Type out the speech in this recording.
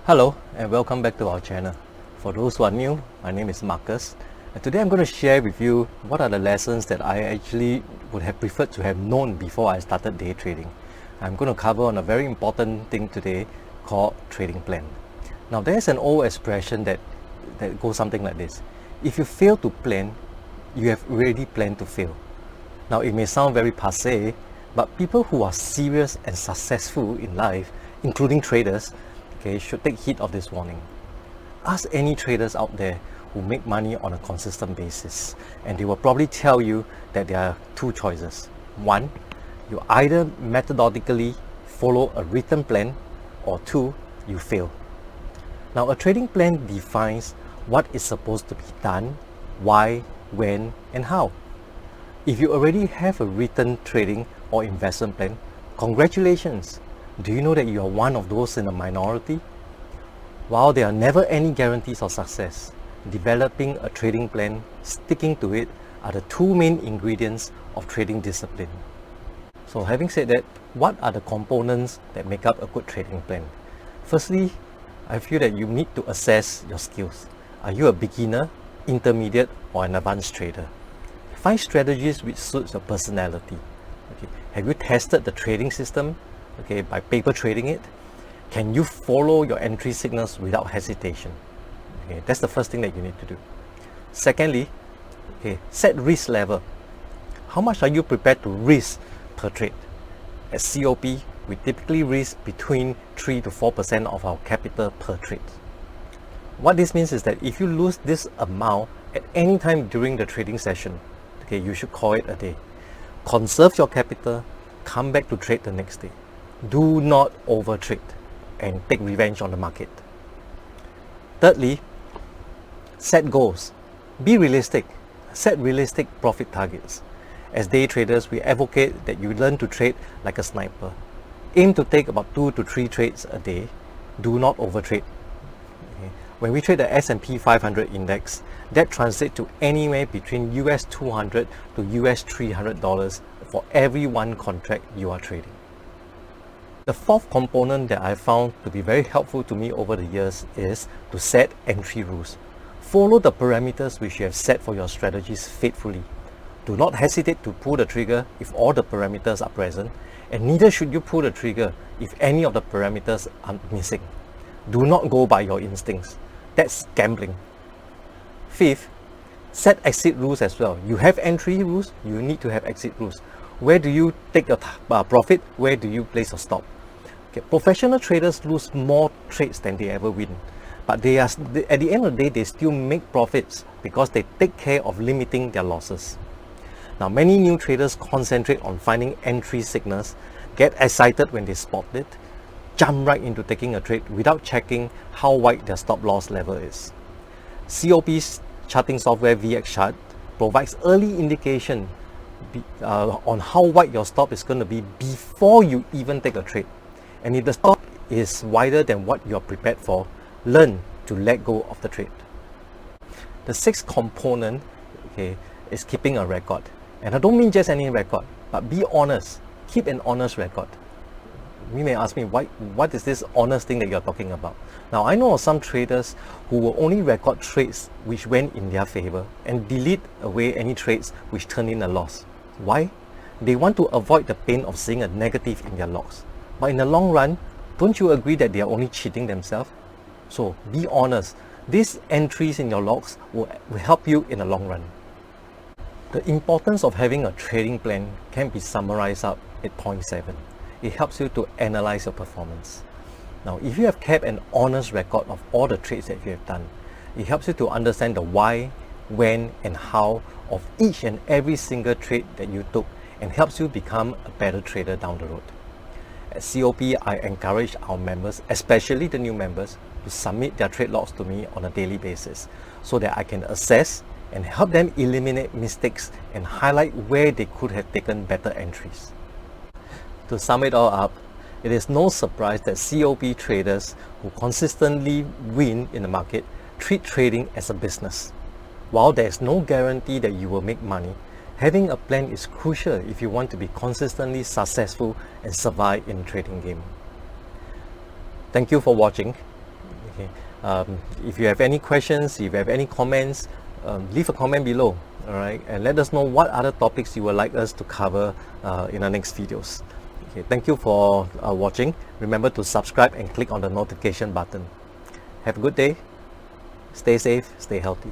Hello and welcome back to our channel. For those who are new, my name is Marcus, and today I'm going to share with you what are the lessons that I actually would have preferred to have known before I started day trading. I'm going to cover on a very important thing today called trading plan. Now there's an old expression that goes something like this: if you fail to plan, you have already planned to fail. Now it may sound very passe, but people who are serious and successful in life, including traders, should take heed of this warning. Ask any traders out there who make money on a consistent basis, and they will probably tell you that there are two choices. One, you either methodically follow a written plan, or two, you fail. Now a trading plan defines what is supposed to be done, why, when, and how. If you already have a written trading or investment plan, congratulations! Do you know that you are one of those in the minority? While there are never any guarantees of success, developing a trading plan, sticking to it, are the two main ingredients of trading discipline. So having said that, what are the components that make up a good trading plan? Firstly, I feel that you need to assess your skills. Are you a beginner, intermediate, or an advanced trader? Find strategies which suits your personality. Have you tested the trading system by paper trading it? Can you follow your entry signals without hesitation? That's the first thing that you need to do. Secondly, set risk level. How much are you prepared to risk per trade? At COP, we typically risk between 3 to 4% of our capital per trade. What this means is that if you lose this amount at any time during the trading session, you should call it a day. Conserve your capital, come back to trade the next day. Do not overtrade and take revenge on the market. Thirdly, set goals. Be realistic. Set realistic profit targets. As day traders, we advocate that you learn to trade like a sniper. Aim to take about 2 to 3 trades a day. Do not overtrade. When we trade the S&P 500 index, that translates to anywhere between US $200 to US $300 for every one contract you are trading. The fourth component that I found to be very helpful to me over the years is to set entry rules. Follow the parameters which you have set for your strategies faithfully. Do not hesitate to pull the trigger if all the parameters are present, and neither should you pull the trigger if any of the parameters are missing. Do not go by your instincts. That's gambling. Fifth, set exit rules as well. You have entry rules, you need to have exit rules. Where do you take your profit? Where do you place your stop? Professional traders lose more trades than they ever win, but at the end of the day, they still make profits because they take care of limiting their losses. Now, many new traders concentrate on finding entry signals, get excited when they spot it, jump right into taking a trade without checking how wide their stop loss level is. COP's charting software VXChart provides early indication on how wide your stop is going to be before you even take a trade. And if the stop is wider than what you are prepared for, learn to let go of the trade. The sixth component is keeping a record. And I don't mean just any record, but be honest. Keep an honest record. You may ask me, what is this honest thing that you're talking about? Now, I know of some traders who will only record trades which went in their favor and delete away any trades which turned in a loss. Why? They want to avoid the pain of seeing a negative in their logs. But in the long run, don't you agree that they are only cheating themselves? So be honest. These entries in your logs will help you in the long run. The importance of having a trading plan can be summarized up at point 7. It helps you to analyze your performance. Now, if you have kept an honest record of all the trades that you have done, it helps you to understand the why, when, and how of each and every single trade that you took, and helps you become a better trader down the road. At COP, I encourage our members, especially the new members, to submit their trade logs to me on a daily basis so that I can assess and help them eliminate mistakes and highlight where they could have taken better entries. To sum it all up, it is no surprise that COP traders who consistently win in the market treat trading as a business. While there is no guarantee that you will make money, having a plan is crucial if you want to be consistently successful and survive in the trading game. Thank you for watching. Okay. If you have any questions, if you have any comments, leave a comment below. All right, and let us know what other topics you would like us to cover in our next videos. Okay, thank you for watching. Remember to subscribe and click on the notification button. Have a good day. Stay safe, stay healthy.